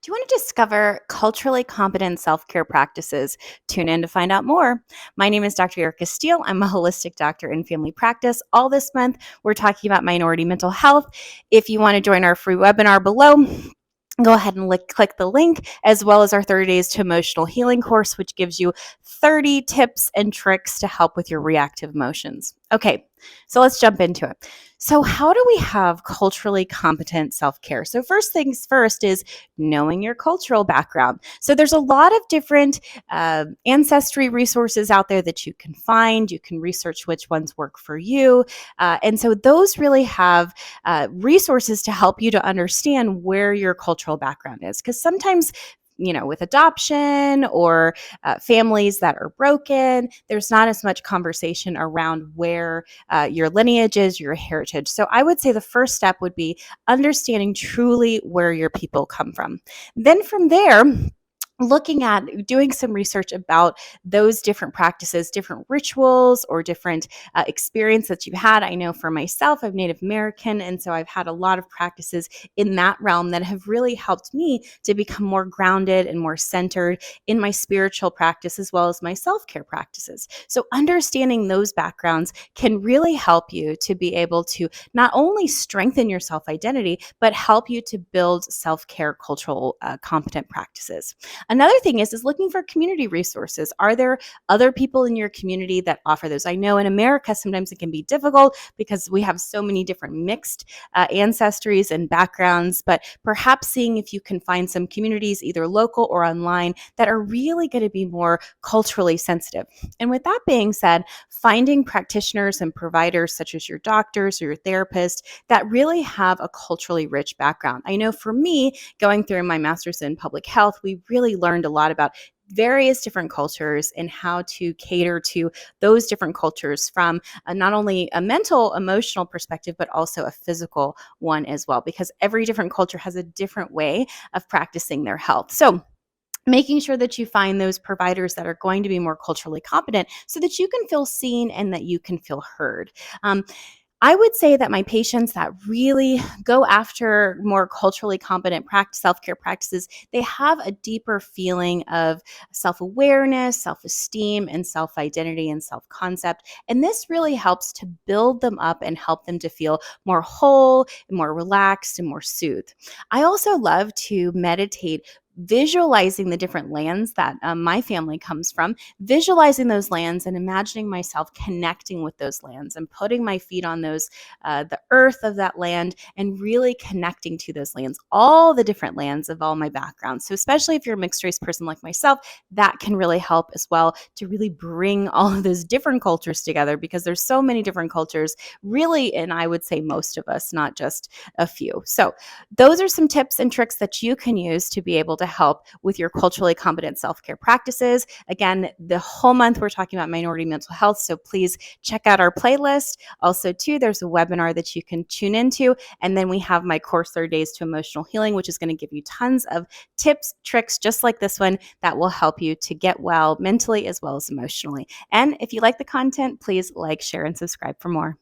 Do you want to discover culturally competent self care practices? Tune in to find out more. My name is Dr. Erica Steele. I'm a holistic doctor in family practice. All this month, we're talking about minority mental health. If you want to join our free webinar below, go ahead and click the link, as well as our 30 Days to Emotional Healing course, which gives you 30 tips and tricks to help with your reactive emotions. Okay, so let's jump into it. So, how do we have culturally competent self care? So, first things first is knowing your cultural background. So, there's a lot of different ancestry resources out there that you can find. You can research which ones work for you. And so, those really have resources to help you to understand where your cultural background is. Because sometimes, with adoption or families that are broken, there's not as much conversation around where your lineage is, your heritage. So I would say the first step would be understanding truly where your people come from. Then from there, looking at doing some research about those different practices, different rituals, or different experience that you've had. I know for myself, I'm Native American, and so I've had a lot of practices in that realm that have really helped me to become more grounded and more centered in my spiritual practice as well as my self-care practices. So understanding those backgrounds can really help you to be able to not only strengthen your self-identity, but help you to build self-care cultural competent practices. Another thing is looking for community resources. Are there other people in your community that offer those? I know in America, sometimes it can be difficult because we have so many different mixed ancestries and backgrounds, but perhaps seeing if you can find some communities, either local or online, that are really going to be more culturally sensitive. And with that being said, finding practitioners and providers such as your doctors or your therapists that really have a culturally rich background. I know for me, going through my master's in public health, we really learned a lot about various different cultures and how to cater to those different cultures from not only a mental, emotional perspective, but also a physical one as well, because every different culture has a different way of practicing their health. So, making sure that you find those providers that are going to be more culturally competent so that you can feel seen and that you can feel heard. I would say that my patients that really go after more culturally competent self-care practices, they have a deeper feeling of self-awareness, self-esteem, and self-identity and self-concept. And this really helps to build them up and help them to feel more whole, more relaxed, and more soothed. I also love to meditate visualizing the different lands that my family comes from, visualizing those lands and imagining myself connecting with those lands and putting my feet on the earth of that land and really connecting to those lands, all the different lands of all my backgrounds. So especially if you're a mixed race person like myself, that can really help as well to really bring all of those different cultures together, because there's so many different cultures really, and I would say most of us, not just a few. So those are some tips and tricks that you can use to be able to help with your culturally competent self-care practices. Again, the whole month we're talking about minority mental health, so please check out our playlist. Also, too, there's a webinar that you can tune into, and then we have my course, 30 Days to Emotional Healing, which is going to give you tons of tips, tricks, just like this one, that will help you to get well mentally as well as emotionally. And if you like the content, please like, share, and subscribe for more.